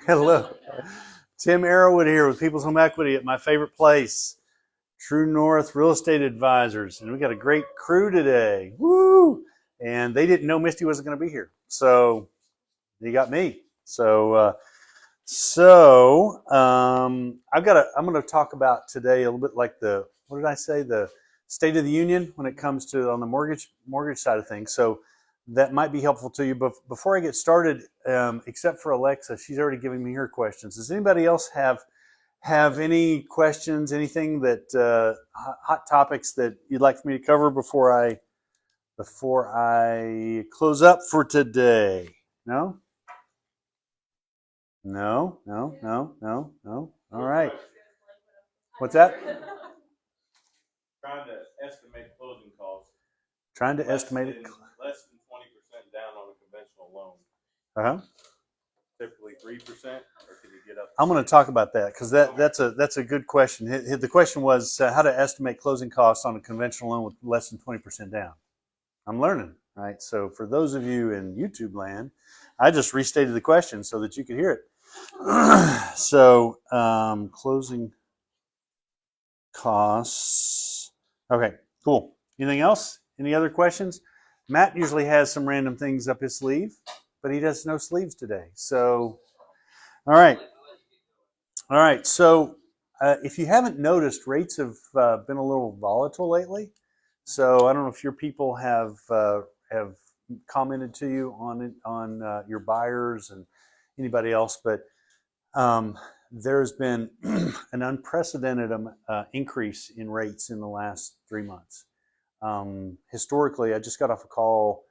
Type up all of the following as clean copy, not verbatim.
Hello. Tim Arrowood here with People's Home Equity at my favorite place, True North Real Estate Advisors. And we got a great crew today. Woo! And they didn't know Misty wasn't going to be here. So you got me. I'm going to talk about today a little bit like what did I say? The State of the Union when it comes to on the mortgage side of things. So that might be helpful to you. But before I get started, except for Alexa, she's already giving me her questions. Does anybody else have any questions, anything that hot topics that you'd like for me to cover before I close up for today? No? No. All right. What's that? Trying to estimate closing costs. Trying to estimate it. Less than 20% down on a conventional loan. Typically 3%, or can you get up? I'm going to talk about that because that's a good question. The question was how to estimate closing costs on a conventional loan with less than 20% down. I'm learning, right? So for those of you in YouTube land, I just restated the question so that you could hear it. So closing costs. Okay, cool. Anything else? Any other questions? Matt usually has some random things up his sleeve, but he does no sleeves today. So, all right. So if you haven't noticed, rates have been a little volatile lately. So I don't know if your people have commented to you on your buyers and anybody else, but there's been an unprecedented increase in rates in the last 3 months. Historically, I just got off a call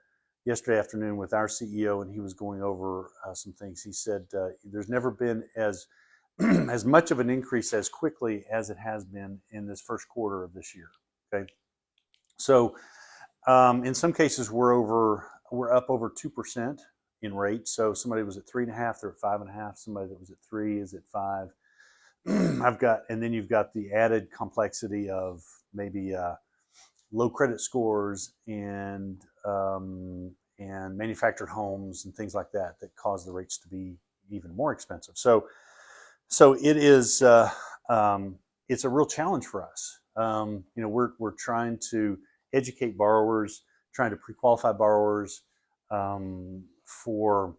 yesterday afternoon with our CEO, and he was going over some things. He said there's never been as much of an increase as quickly as it has been in this first quarter of this year. Okay, so in some cases we're up over 2% in rate. So somebody was at 3.5, they're at 5.5. Somebody that was at 3 is at 5. And then you've got the added complexity of maybe low credit scores and manufactured homes and things like that cause the rates to be even more expensive. So it is it's a real challenge for us. We're trying to educate borrowers, trying to pre-qualify borrowers for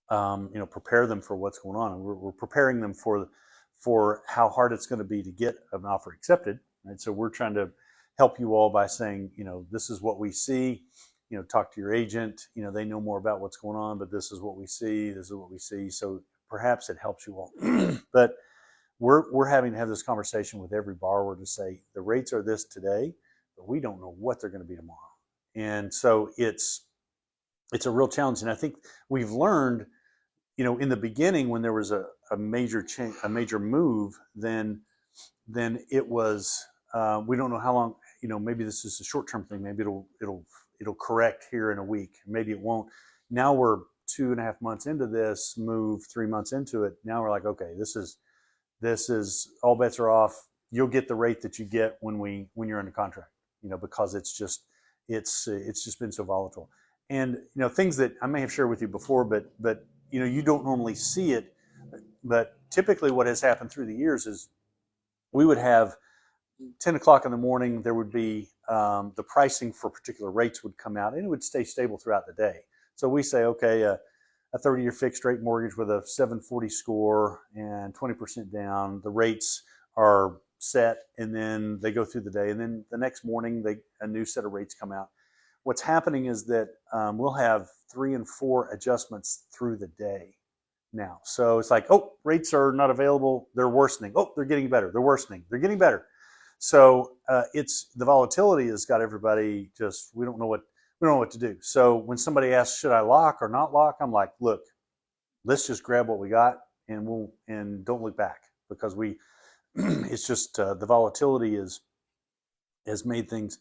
prepare them for what's going on, and we're preparing them for how hard it's going to be to get an offer accepted. Right? So we're trying to help you all by saying, this is what we see. Talk to your agent. They know more about what's going on, but this is what we see. This is what we see. So perhaps it helps you all. But we're having to have this conversation with every borrower to say the rates are this today, but we don't know what they're going to be tomorrow. And so it's a real challenge. And I think we've learned, in the beginning when there was a major change, a major move, then it was we don't know how long. Maybe this is a short-term thing. Maybe it'll correct here in a week. Maybe it won't. Now we're 2.5 months into this move, 3 months into it. Now we're like, okay, this is all bets are off. You'll get the rate that you get when you're under contract. Because it's just been so volatile. And things that I may have shared with you before, but you don't normally see it. But typically, what has happened through the years is we would have 10 o'clock in the morning. There would be the pricing for particular rates would come out, and it would stay stable throughout the day. So we say, okay, a 30-year fixed rate mortgage with a 740 score and 20% down. The rates are set, and then they go through the day, and then the next morning a new set of rates come out. What's happening is that we'll have 3 and 4 adjustments through the day now. So it's like, oh, rates are not available. They're worsening. Oh, they're getting better. They're worsening. They're getting better. So it's the volatility has got everybody just we don't know what to do. So when somebody asks, should I lock or not lock? I'm like, look, let's just grab what we got and don't look back, because it's just the volatility has made things.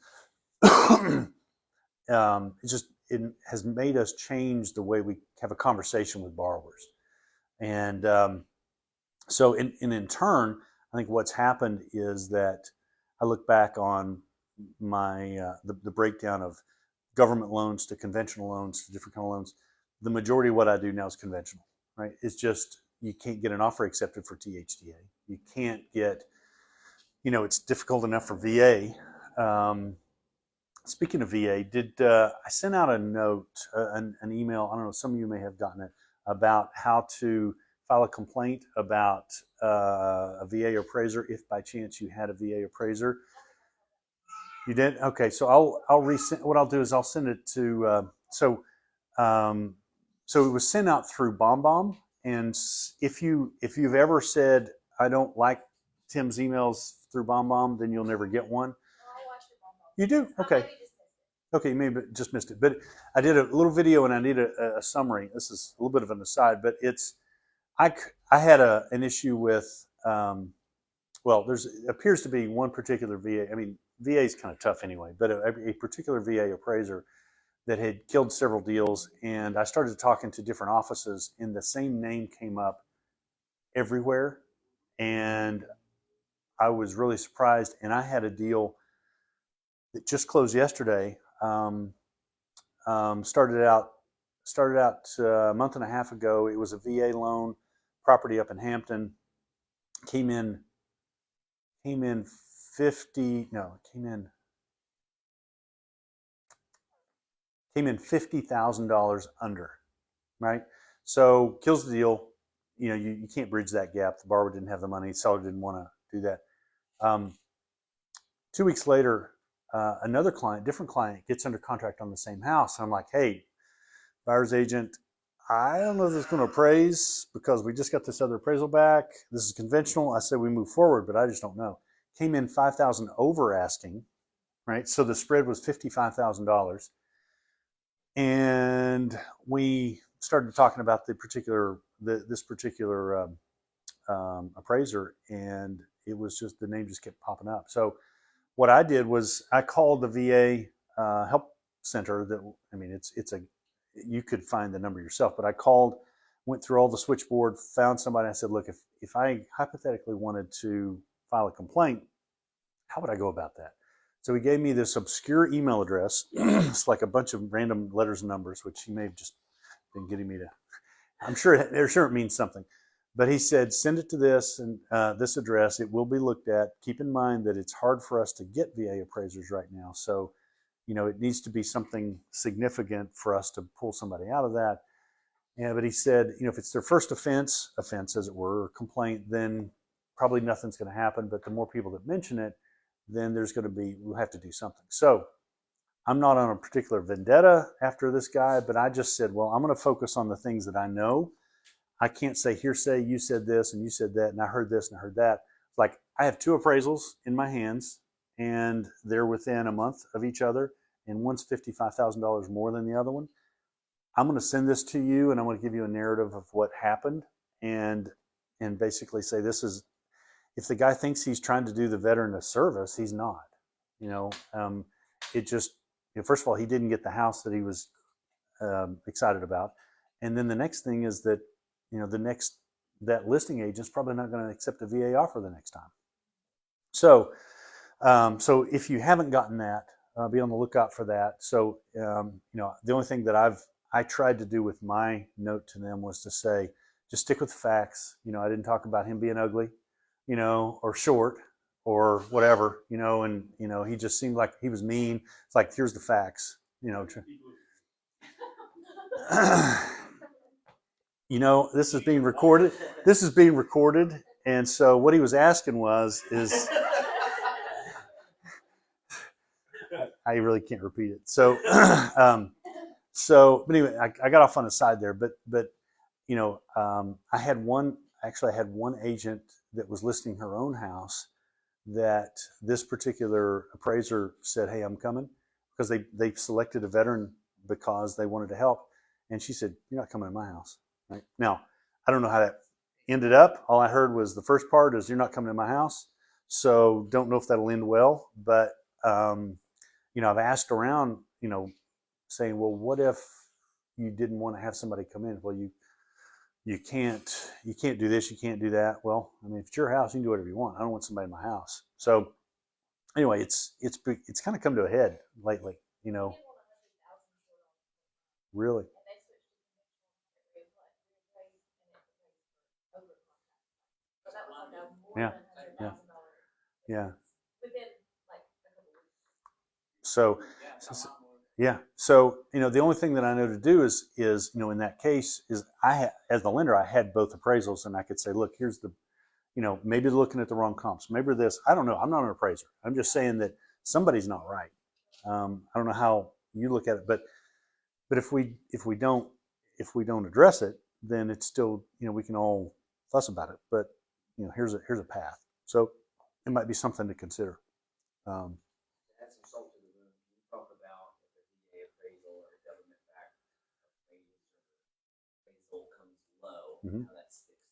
It has made us change the way we have a conversation with borrowers, and so in turn, I think what's happened is that I look back on my the breakdown of government loans to conventional loans to different kind of loans. the majority of what I do now is conventional, right? It's just you can't get an offer accepted for THDA. You can't get, it's difficult enough for VA. Speaking of VA, I sent out a note, an email? I don't know. Some of you may have gotten it about how to file a complaint about a VA appraiser if by chance you had a VA appraiser. You did? Okay, so I'll resend. What I'll do is I'll send it to. So it was sent out through BombBomb, and if you've ever said I don't like Tim's emails through BombBomb, then you'll never get one. You do? Okay. Okay, you maybe just missed it. But I did a little video and I need a summary. This is a little bit of an aside, but I had an issue with, there appears to be one particular VA. I mean, VA is kind of tough anyway, but a particular VA appraiser that had killed several deals. And I started talking to different offices and the same name came up everywhere. And I was really surprised. And I had a deal that just closed yesterday. Started out a month and a half ago. It was a VA loan, property up in Hampton. Came in $50,000 under, right? So kills the deal. You can't bridge that gap. The borrower didn't have the money. Seller didn't want to do that. 2 weeks later, another client, different client, gets under contract on the same house. And I'm like, hey, buyer's agent, I don't know if it's going to appraise because we just got this other appraisal back. This is conventional. I said we move forward, but I just don't know. Came in $5,000 over asking, right? So the spread was $55,000. And we started talking about this particular appraiser, and it was just, the name just kept popping up. So what I did was I called the VA help center. You could find the number yourself, but I called, went through all the switchboard, found somebody. I said, look, if I hypothetically wanted to file a complaint, how would I go about that? So he gave me this obscure email address. It's like a bunch of random letters and numbers, which he may have just been getting me to, I'm sure it means something. But he said, send it to this and this address. It will be looked at. Keep in mind that it's hard for us to get VA appraisers right now. So, it needs to be something significant for us to pull somebody out of that. Yeah, but he said, if it's their first offense, as it were, or complaint, then probably nothing's going to happen. But the more people that mention it, then we'll have to do something. So I'm not on a particular vendetta after this guy, but I just said, well, I'm going to focus on the things that I know. I can't say hearsay, you said this and you said that, and I heard this and I heard that. Like, I have two appraisals in my hands, and they're within a month of each other, and one's $55,000 more than the other one. I'm going to send this to you, and I'm going to give you a narrative of what happened, and basically say this is, if the guy thinks he's trying to do the veteran a service, he's not. It just, first of all, he didn't get the house that he was excited about, and then the next thing is that that listing agent's probably not going to accept a VA offer the next time. So if you haven't gotten that, be on the lookout for that. So the only thing that I tried to do with my note to them was to say, just stick with the facts. I didn't talk about him being ugly, or short or whatever, and he just seemed like he was mean. It's like, here's the facts, this is being recorded. And so what he was asking is I really can't repeat it. So, but anyway, I got off on the side there, but I had one agent that was listing her own house that this particular appraiser said, hey, I'm coming, because they selected a veteran because they wanted to help. And she said, you're not coming to my house. Right? Now, I don't know how that ended up. All I heard was the first part is, you're not coming to my house. So don't know if that'll end well, but I've asked around, saying, well, what if you didn't want to have somebody come in? Well, you can't do this, you can't do that. Well, I mean, if it's your house, you can do whatever you want. I don't want somebody in my house. So anyway, it's kind of come to a head lately, Really. Yeah. Yeah. Yeah. So, yeah. So, the only thing that I know to do is, in that case is as the lender, I had both appraisals and I could say, look, here's the, maybe looking at the wrong comps, maybe this, I don't know. I'm not an appraiser. I'm just saying that somebody's not right. I don't know how you look at it, but if we don't address it, then it's still, we can all fuss about it, but here's a path. So it might be something to consider. Add some salt to the wound. You talk about if the VA appraisal or government-backed appraisal comes low, how that sticks.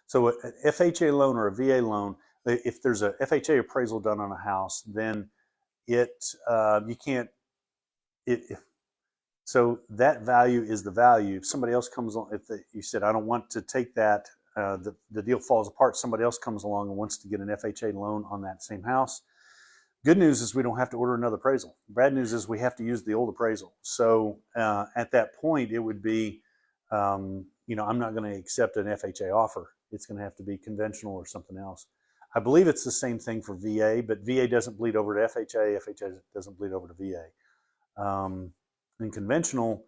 So an FHA loan or a VA loan, if there's a FHA appraisal done on a house, then you can't. So that value is the value. If somebody else comes along, you said I don't want to take that, the deal falls apart. Somebody else comes along and wants to get an FHA loan on that same house. Good news is we don't have to order another appraisal. Bad news is we have to use the old appraisal. So at that point, it would be, I'm not going to accept an FHA offer. It's going to have to be conventional or something else. I believe it's the same thing for VA, but VA doesn't bleed over to FHA. FHA doesn't bleed over to VA. In conventional,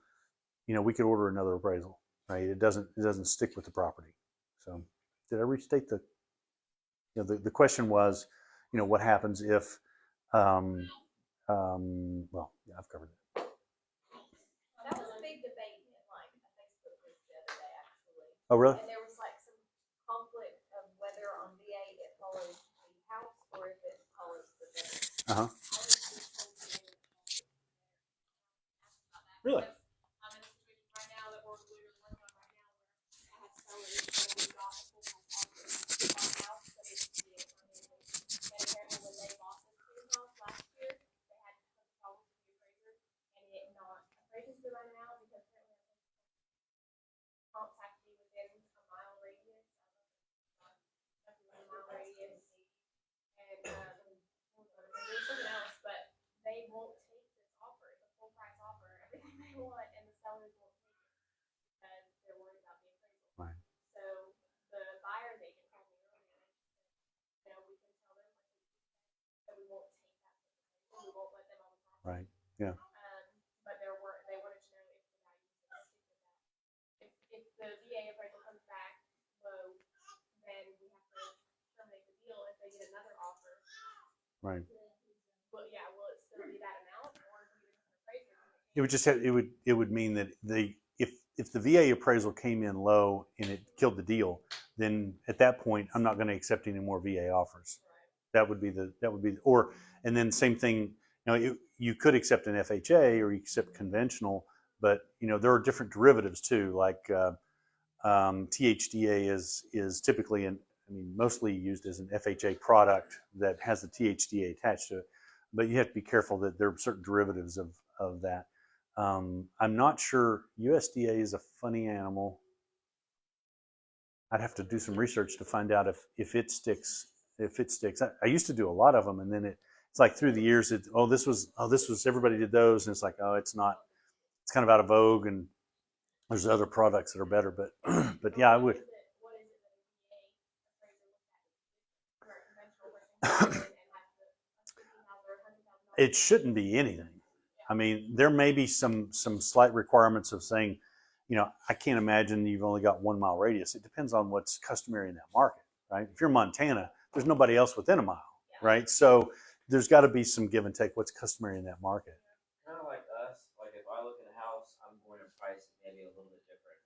we could order another appraisal, right? It doesn't stick with the property. So, did I restate the? The question was, what happens if? Well, yeah, I've covered it. That was a big debate in like a Facebook group the other day, actually. Oh, really? And there was like some conflict of whether on VA it follows the house or if it follows the bank. Uh huh. Really? I'm in a situation right now that we're literally working on right now where I have sellers that we got a full price offer on a house that is VA financing. And apparently when they bought this new house last year, they had some problems with the appraiser and it not appraising to right now because apparently comps have to be within a mile radius. Up to a mile radius. And there's something else, but they won't take this offer. It's a full price offer, everything they want, and the sellers won't take it because they're worried about the appraisal. Right. So the buyer's agent told me earlier, we can tell them that we won't take that appraisal, we won't let them on the property. Right. Yeah. But they wanted to know if the value is stick with that. If the VA appraisal comes back low, then we have to terminate the deal. If they get another offer, Right. well, yeah, will it still be that amount, or do we just appraise it? It would just have, it would mean that if the VA appraisal came in low and it killed the deal, then at that point I'm not going to accept any more VA offers. Right. And then same thing. You could accept an FHA or you accept conventional, but there are different derivatives too. Like THDA is typically mostly used as an FHA product that has the THDA attached to it. But you have to be careful that there are certain derivatives of that. I'm not sure. USDA is a funny animal. I'd have to do some research to find out if it sticks. I used to do a lot of them, and then it's like through the years, this was everybody did those, and it's like, it's not. It's kind of out of vogue, and there's other products that are better. But yeah, I would. It shouldn't be anything. There may be some slight requirements of saying, I can't imagine you've only got 1 mile radius. It depends on what's customary in that market, right? If you're Montana, there's nobody else within a mile, right? So there's got to be some give and take what's customary in that market. Kind of like us. Like if I look at a house, I'm going to price it maybe a little bit different.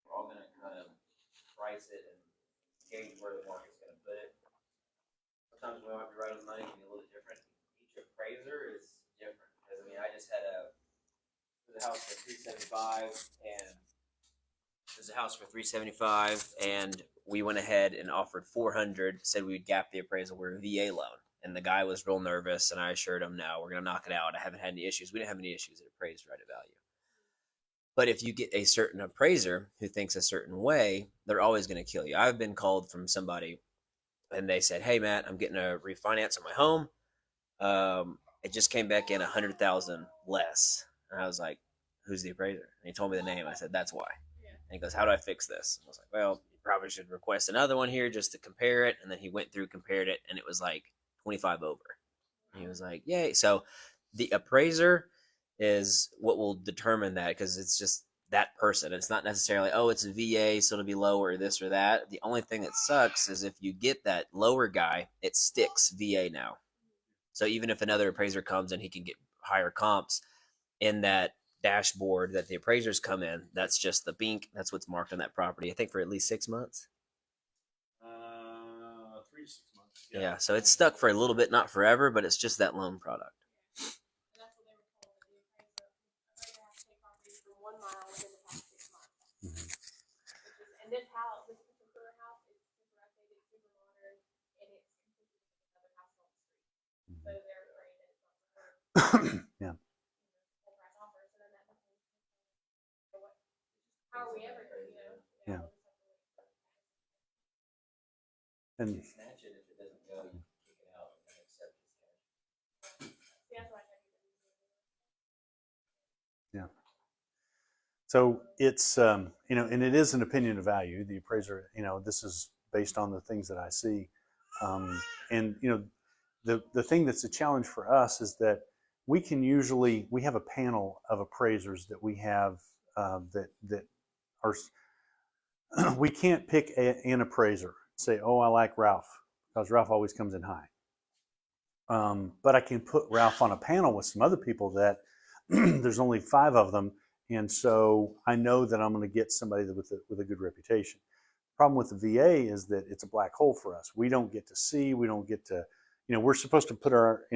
We're all going to kind of price it and gauge where the market's going to put it. Sometimes we might be right on the money, can be a little different. Each appraiser is different. Because I just had a house for $375, and there's a house for $375, and we went ahead and offered $400. Said we would gap the appraisal. We're a VA loan, and the guy was real nervous, and I assured him, no, we're gonna knock it out. I haven't had any issues. We didn't have any issues. It appraised right at value. But if you get a certain appraiser who thinks a certain way, they're always going to kill you. I've been called from somebody, and they said, "Hey, Matt, I'm getting a refinance on my home. It just came back in $100,000 less." And I was like, "Who's the appraiser?" And he told me the name. I said, "That's why." And he goes, "How do I fix this?" And I was like, "Well, probably should request another one here just to compare it. And then he went through, compared it, and it was like 25 over. And he was like, yay. So the appraiser is what will determine that, because it's just that person. It's not necessarily, oh, it's a VA, so it'll be lower or this or that. The only thing that sucks is if you get that lower guy, it sticks VA now. So even if another appraiser comes and he can get higher comps, in that dashboard that the appraisers come in, that's just the bink. That's what's marked on that property, I think, for at least 6 months. 3 to 6 months. Yeah, so it's stuck for a little bit, not forever, but it's just that loan product. And that's what they were told, that the appraiser has to take properties from 1 mile within the past 6 months. Mhm. And this house, this particular house, is super updated, super modern, and it's completely another house on the street. So they're afraid that it's not gonna work. Yeah. Full price offer, so then that becomes, what, how are we ever, Yeah. we'll just have to wait for it. And Snatch it if it doesn't go, you kick it out and accept it. See, that's why I tried to do yeah. So it's, and it is an opinion of value. The appraiser, this is based on the things that I see. And, the thing that's a challenge for us is that we have a panel of appraisers that we have that are, we can't pick an appraiser, say, oh, I like Ralph, because Ralph always comes in high. But I can put Ralph on a panel with some other people that there's only 5 of them. And so I know that I'm going to get somebody with a good reputation. The problem with the VA is that it's a black hole for us. We don't get to see, we don't get to, we're supposed to put our,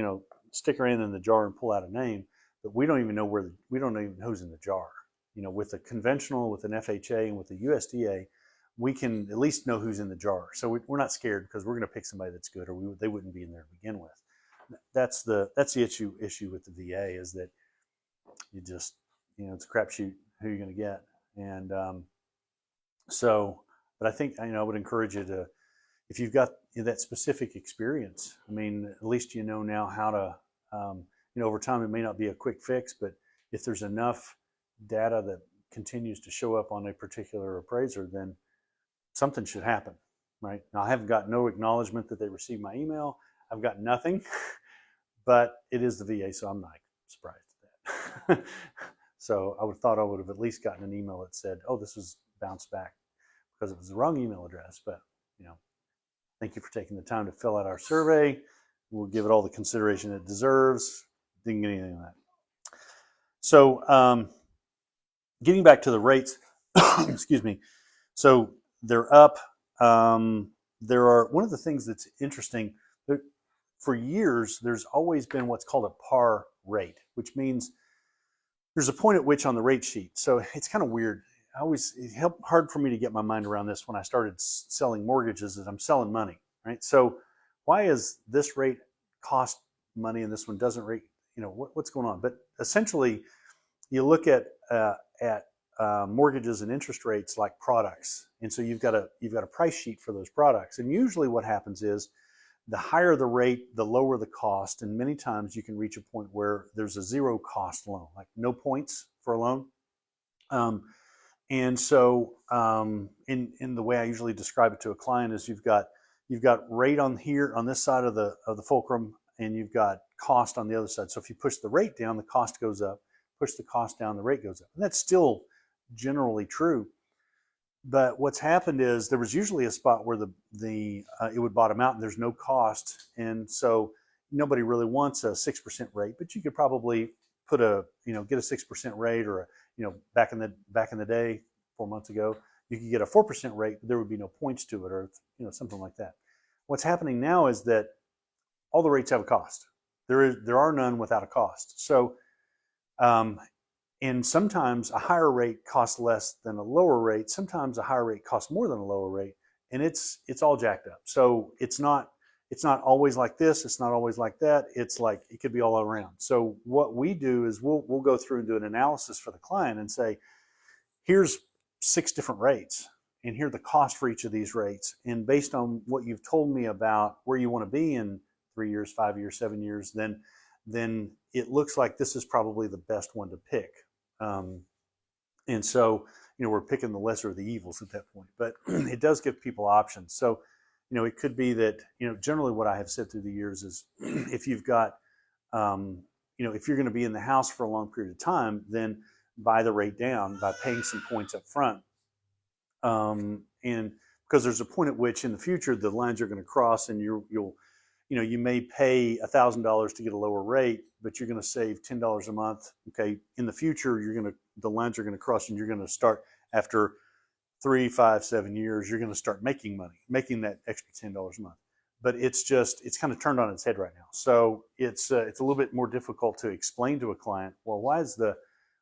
stick our hand in the jar and pull out a name, but we don't even know we don't even know who's in the jar. With a conventional, with an FHA and with the USDA, we can at least know who's in the jar. So we're not scared because we're going to pick somebody that's good, or they wouldn't be in there to begin with. That's the issue with the VA, is that you just, it's a crapshoot who you're going to get. And but I think, I would encourage you to, if you've got that specific experience, I mean, at least now how to, over time, it may not be a quick fix, but if there's enough data that continues to show up on a particular appraiser, then something should happen, right? Now, I haven't got no acknowledgement that they received my email. I've got nothing, but it is the VA, so I'm not surprised at that. So I would have at least gotten an email that said, oh, this was bounced back because it was the wrong email address. But, thank you for taking the time to fill out our survey. We'll give it all the consideration it deserves. Didn't get anything of that. So getting back to the rates, excuse me. So they're up. There are, one of the things that's interesting, for years, there's always been what's called a par rate, which means there's a point at which on the rate sheet. So it's kind of weird. It helped hard for me to get my mind around this when I started selling mortgages, is I'm selling money, right? So why is this rate cost money and this one doesn't rate, what's going on? But essentially, you look at mortgages and interest rates like products. And so you've got a price sheet for those products. And usually what happens is the higher the rate, the lower the cost. And many times you can reach a point where there's a zero cost loan, like no points for a loan. And so in the way I usually describe it to a client is you've got rate on here on this side of the fulcrum, and you've got cost on the other side. So if you push the rate down, the cost goes up. Push the cost down, the rate goes up. And that's still generally true. But what's happened is there was usually a spot where it would bottom out and there's no cost. And so nobody really wants a 6% rate, but you could probably get a 6% rate, or back in the day, 4 months ago, you could get a 4% rate, but there would be no points to it, or something like that. What's happening now is that all the rates have a cost. There are none without a cost. So and sometimes a higher rate costs less than a lower rate. Sometimes a higher rate costs more than a lower rate, and it's all jacked up. So it's not always like this. It's not always like that. It's like it could be all around. So what we do is we'll go through and do an analysis for the client and say, here's 6 different rates, and here are the cost for each of these rates. And based on what you've told me about where you want to be in 3 years, 5 years, 7 years, then it looks like this is probably the best one to pick. And so we're picking the lesser of the evils at that point. But it does give people options. So, it could be that, generally what I have said through the years is if you've got, if you're going to be in the house for a long period of time, then buy the rate down by paying some points up front. And because there's a point at which in the future the lines are going to cross, and you may pay $1,000 to get a lower rate, but you're going to save $10 a month. Okay, in the future the lines are going to cross, and you're going to start after 3, 5, 7 years, you're going to start making money, making that extra $10 a month. But it's kind of turned on its head right now. So it's a little bit more difficult to explain to a client, well, why is a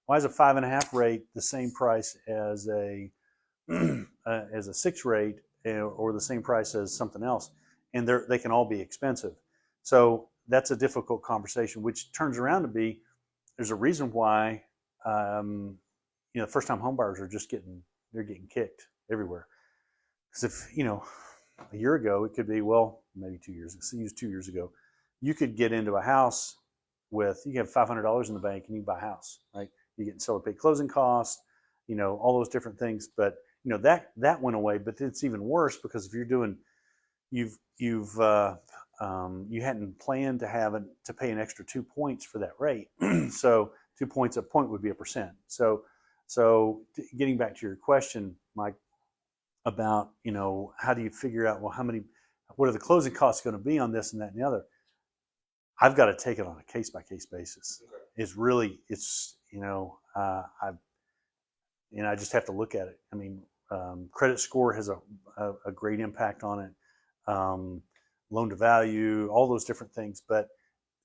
5.5 rate the same price as a 6 rate, or the same price as something else? And they can all be expensive. So that's a difficult conversation, which turns around to be, there's a reason why, first-time homebuyers are just getting kicked everywhere. Because if, a year ago, it could be, well, maybe 2 years, let's use 2 years ago, you could get into a house you have $500 in the bank and you buy a house, right? You get seller paid closing costs, all those different things. But, that went away. But it's even worse because if you're doing, you hadn't planned to pay an extra 2 points for that rate. So 2 points a point would be 1%. So getting back to your question, Mike, about, how do you figure out, well, what are the closing costs going to be on this and that and the other? I've got to take it on a case-by-case basis. Okay. I just have to look at it. I mean, credit score has a great impact on it. Loan to value, all those different things, but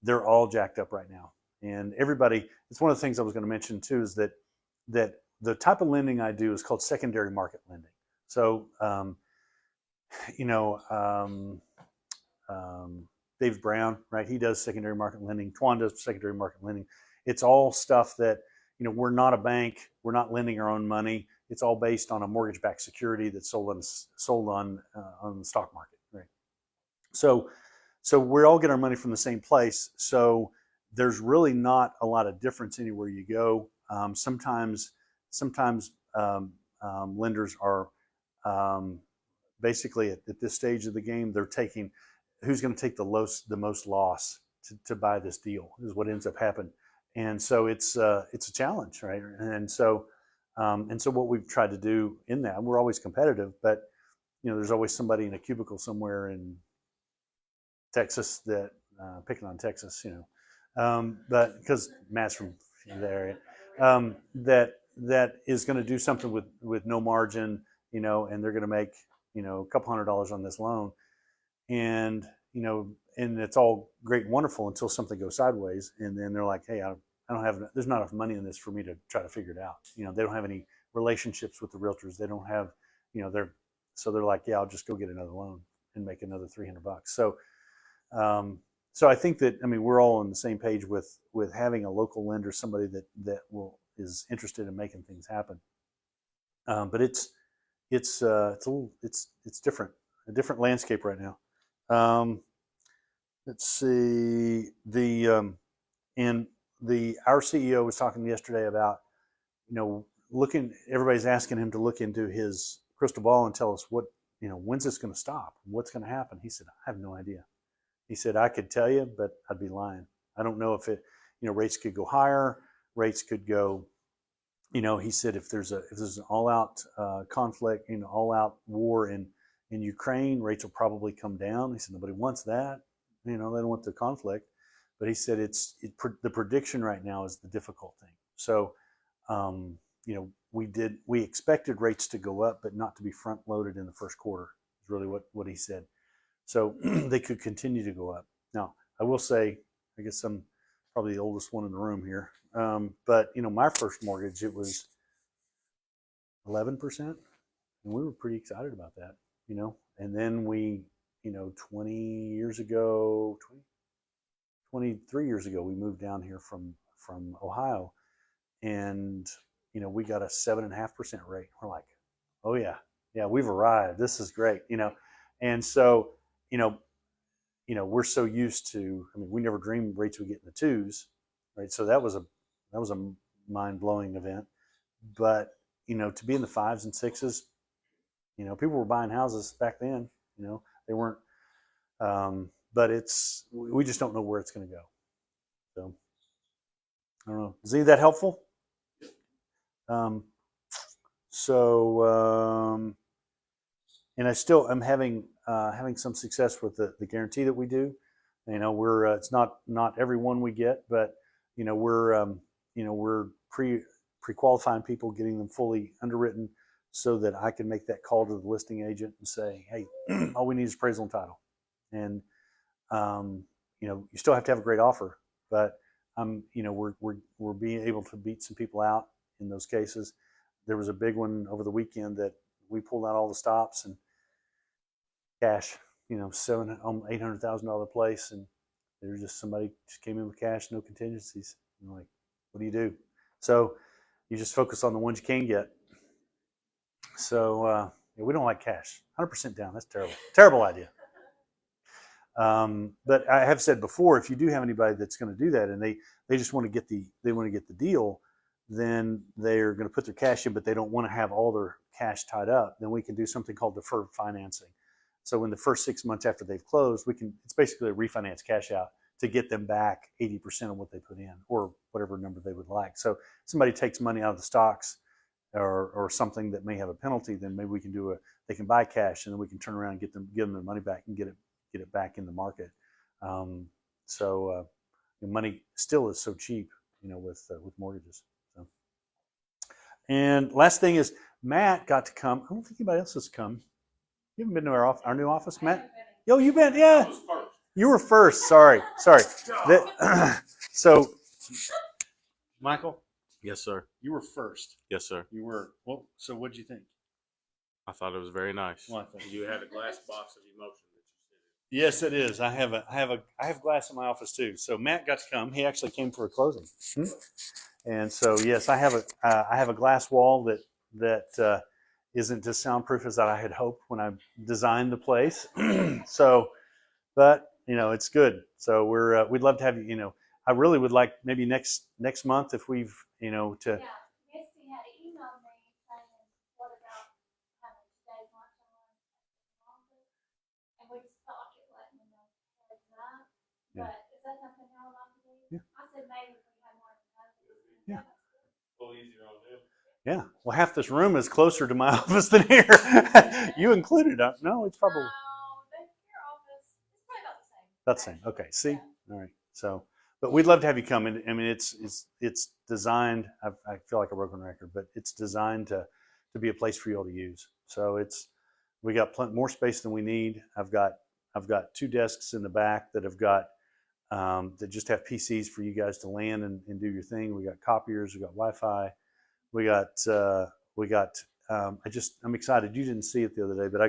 they're all jacked up right now. And it's one of the things I was going to mention too, is that the type of lending I do is called secondary market lending. So, Dave Brown, right? He does secondary market lending. Twan does secondary market lending. It's all stuff that, we're not a bank. We're not lending our own money. It's all based on a mortgage-backed security that's sold on the stock market, right? So we all get our money from the same place. So there's really not a lot of difference anywhere you go. Sometimes lenders are basically at this stage of the game, they're taking who's going to take the most loss to buy this deal is what ends up happening. And so it's a challenge, right? And so what we've tried to do in that, we're always competitive, but there's always somebody in a cubicle somewhere in Texas that picking on Texas, but because Matt's from the area, that is going to do something with no margin, and they're going to make a couple $100 on this loan, and and it's all great and wonderful until something goes sideways, and then they're like, hey, there's not enough money in this for me to try to figure it out. They don't have any relationships with the realtors. They don't have, they're like, yeah, I'll just go get another loan and make another $300. So I think that, we're all on the same page with having a local lender, somebody that is interested in making things happen. But it's different, a different landscape right now. Let's see, our CEO was talking yesterday about, everybody's asking him to look into his crystal ball and tell us when's this going to stop? What's going to happen? He said, I have no idea. He said, I could tell you, but I'd be lying. I don't know if rates could go higher, rates could go, he said, if there's an all-out conflict, all out war in Ukraine, rates will probably come down. He said, nobody wants that. They don't want the conflict. But he said, the prediction right now is the difficult thing. So, we expected rates to go up, but not to be front loaded in the first quarter, is really what he said. So they could continue to go up. Now, I will say, I guess I'm probably the oldest one in the room here. But my first mortgage, it was 11%, and we were pretty excited about that, And then we, 23 years ago, we moved down here from Ohio, and we got a 7.5% rate. We're like, oh yeah, we've arrived. This is great, And so, we're so used to. We never dreamed rates would get in the twos, right? So that was a mind blowing event. But to be in the 5s and 6s, people were buying houses back then. They weren't. But we just don't know where it's going to go. So I don't know. Is any of that helpful? And I'm having some success with the guarantee that we do. It's not every one we get, but we're pre-qualifying people, getting them fully underwritten, so that I can make that call to the listing agent and say, hey, all we need is appraisal and title. And you still have to have a great offer, but we're being able to beat some people out in those cases. There was a big one over the weekend that we pulled out all the stops and cash, $800,000 place, and there was just somebody just came in with cash, no contingencies. I'm like, what do you do? So you just focus on the ones you can get. So we don't like cash. 100% down. That's terrible. Terrible idea. But I have said before, if you do have anybody that's going to do that, and they just want to get the deal, then they're going to put their cash in, but they don't want to have all their cash tied up. Then we can do something called deferred financing. So in the first 6 months after they've closed, it's basically a refinance cash out to get them back 80% of what they put in, or whatever number they would like. So somebody takes money out of the stocks or something that may have a penalty, then maybe we can they can buy cash, and then we can turn around and give them their money back and get it back in the market. Money still is so cheap, with mortgages. So, and last thing is, Matt got to come. I don't think anybody else has come. You haven't been to our new office, Matt? Yo, you've been, yeah. You were first. Sorry. So, Michael? Yes, sir. You were first. Yes, sir. You were. Well, so what did you think? I thought it was very nice. Well, You had a glass box of emotion that you yes, it is. I have glass in my office too. So Matt got to come. He actually came for a closing, and so yes, I have a glass wall that isn't as soundproof as I had hoped when I designed the place. So, but it's good. So we'd love to have you. I really would like maybe next month if we've to. Yeah, Misty had emailed me saying, what about having today's lunch and learn office? And we just thought it letting me know heads up. Yeah. But is that something y'all would like to do? Yeah. I said maybe if we had more than Yeah. A little easier on them. Yeah. Well, half this room is closer to my office than here. You included. No, it's probably your office is probably about the same. about the same. Okay. See. Yeah. All right. So, but we'd love to have you come in. I mean, it's designed. I feel like a broken record, but it's designed to be a place for you all to use. So we got more space than we need. I've got 2 desks in the back that have got that just have PCs for you guys to land and do your thing. We got copiers. We got Wi-Fi. We got. I'm excited. You didn't see it the other day, but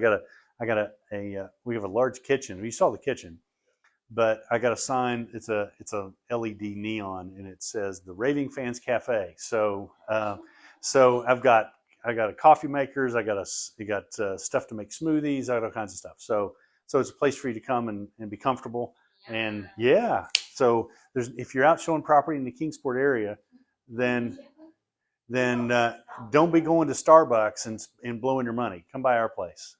we have a large kitchen. You saw the kitchen. But I got a sign. It's a LED neon, and it says the Raving Fans Cafe. So I got a coffee makers. I got stuff to make smoothies. I got all kinds of stuff. So it's a place for you to come and be comfortable. Yeah. And yeah, so if you're out showing property in the Kingsport area, then don't be going to Starbucks and blowing your money. Come by our place.